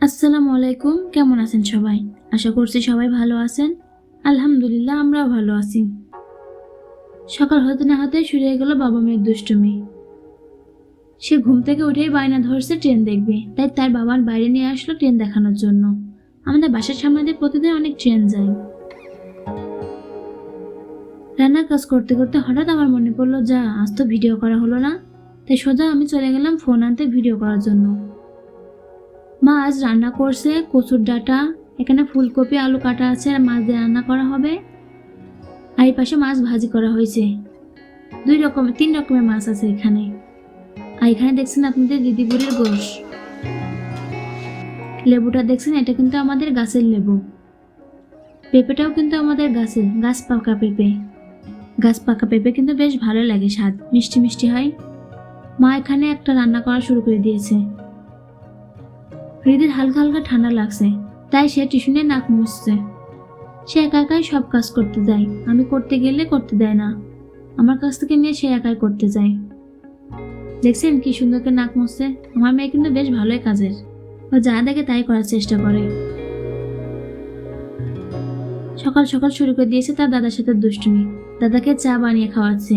আসসালামু আলাইকুম, কেমন আছেন সবাই? আশা করছি সবাই ভালো আছেন। আলহামদুলিল্লাহ আমরাও ভালো আছি। সকাল হতে না হতে শুরু হয়ে গেল বাবা মেয়ের দুষ্টুমি। সে ঘুম থেকে উঠেই বায়না ধরছে ট্রেন দেখবে, তাই তার বাবার বাইরে নিয়ে আসলো ট্রেন দেখানোর জন্য। আমাদের বাসার সামনে দিয়ে প্রতিদিন অনেক ট্রেন যায়। রান্নার কাজ করতে করতে হঠাৎ আমার মনে পড়লো, যা আজ তো ভিডিও করা হলো না। তাই সোজা আমি চলে গেলাম ফোন আনতে ভিডিও করার জন্য। মা আজ রান্না করছে কচুর ডাঁটা, এখানে ফুলকপি আলু কাটা আছে আর মাছ দিয়ে রান্না করা হবে। আর এই পাশে মাছ ভাজি করা হয়েছে। তিন রকমের মাছ আছে এখানে। আর এখানে দেখছেন আপনাদের দিদিপুরের গোশ। লেবুটা দেখছেন, এটা কিন্তু আমাদের গাছের লেবু। পেঁপেটাও কিন্তু আমাদের গাছ পাকা পেঁপে। গাছ পাকা পেঁপে কিন্তু বেশ ভালো লাগে, স্বাদ মিষ্টি মিষ্টি হয়। মা এখানে একটা রান্না করা শুরু করে দিয়েছে। হৃদির হালকা হালকা ঠান্ডা লাগছে, তাই সে টিস্যু নাক মুছছে। সে একা একাই সব কাজ করতে যায়, আমি করতে গেলে করতে দেয় না। আমার কাছ থেকে নিয়ে সে একাই করতে যায়। দেখছেন কি সুন্দর করে নাক মুছছে। আমার মেয়ে কিন্তু বেশ ভালোই কাজের, ও যা দেখে তাই করার চেষ্টা করে। সকাল সকাল শুরু করে দিয়েছে তার দাদার সাথে দুষ্টুমি। দাদাকে চা বানিয়ে খাওয়াচ্ছে।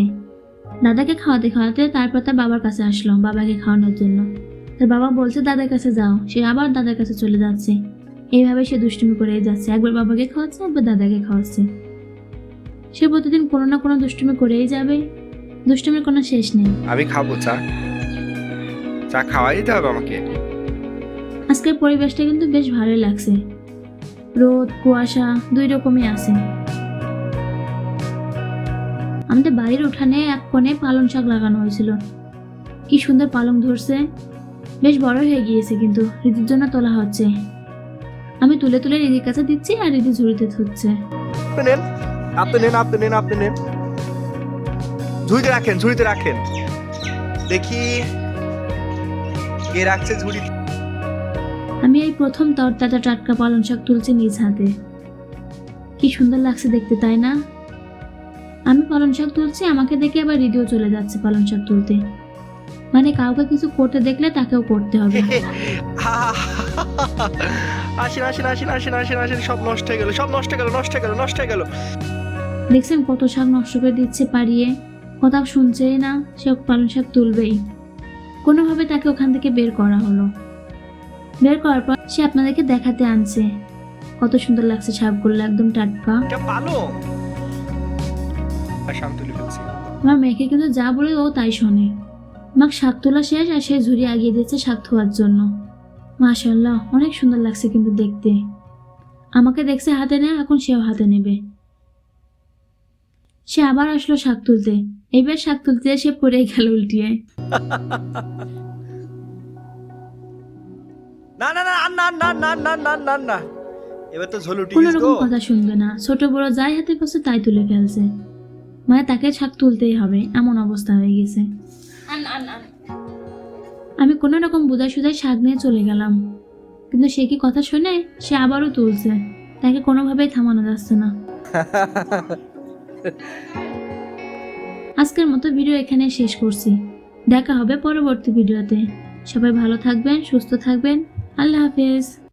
দাদাকে খাওয়াতে খাওয়াতে তারপর তার বাবার কাছে আসলো বাবাকে খাওয়ানোর জন্য। তার বাবা বলছে দাদার কাছে যাও, সে আবার দাদার কাছে চলে যাচ্ছে। এইভাবে সে দুষ্টুমি করেই যাচ্ছে, একবার বাবাকে খাওয়াচ্ছে একবার দাদাকে খাওয়াচ্ছে। সে প্রতিদিন কোনো না কোনো দুষ্টুমি করেই যাবে, দুষ্টুমির কোনো শেষ নেই। আমি খাবো চা, চা খাওয়াই দিতে হবে আমাকে। আজকের পরিবেশটা কিন্তু বেশ ভালোই লাগছে, রোদ কুয়াশা দুই রকমই আছে। আমাদের বাড়ির উঠানে এক কোণে পালং শাক লাগানো হয়েছিল, কি সুন্দর পালং ধরছে, বেশ বড় হয়ে গিয়েছে, কিন্তু রিদির জন্য তোলা হচ্ছে। আমি তুলে তুলে রিদির কাছে দিচ্ছি আর রিদি ঝুড়িতে ধুচ্ছে। আপনি নেন, ঝুড়িতে রাখেন দেখি কে রাখছে ঝুড়ি। আমি এই প্রথম তরতাজা টাটকা পালং শাক তুলছি নিজ হাতে, কি সুন্দর লাগছে দেখতে, তাই না? আমি পালং শাক তুলছি, আমাকে দেখে আবার রিদিও চলে যাচ্ছে পালং শাক তুলতে। মানে কাউকে কিছু করতে দেখলে তাকেও করতে হবে। আসেন, সব নষ্ট হয়ে গেল। দেখছেন কত শাক নষ্ট করে দিচ্ছে পারিয়ে, কথা শুনছেই না, সে পালং শাক তুলবেই। কোনোভাবে তাকে ওখান থেকে বের করা হলো। বের করার পর সে আপনাদেরকে দেখাতে আনছে কত সুন্দর লাগছে শাকগুলো, একদম টাটকা। আমার মেয়েকে কিন্তু যা বলে ও তাই শোনে। মাকে শাক তোলা শেষ আর সে ঝুড়ি আগিয়ে দিচ্ছে শাক ধোয়ার জন্য। মাশাআল্লাহ, অনেক সুন্দর লাগছে কিন্তু দেখতে। আমাকে দেখছে হাতে নেয়, এখন সেও হাতে নেবে। সে আবার আসলো শাক তুলতে, এইবার শাক তুলতে সে পড়ে গেল উল্টিয়ে। না, এবার তো ঝোল উঠে কোনো রকম কথা শুনবে না, ছোট বড় যাই হাতে পাচ্ছে তাই তুলে ফেলছে। মানে তাকে শাক তুলতেই হবে, এমন অবস্থা হয়ে গেছে। আমি কোনো রকম বুঝাই সুজাই শাক নিয়ে চলে গেলাম, কিন্তু সে কি কথা শুনে, সে আবারও তুলছে। তাকে কোনোভাবেই থামানো যাচ্ছে না। আজকের মতো ভিডিও এখানে শেষ করছি। দেখা হবে পরবর্তী ভিডিওতে। সবাই ভালো থাকবেন, সুস্থ থাকবেন। আল্লাহ হাফেজ।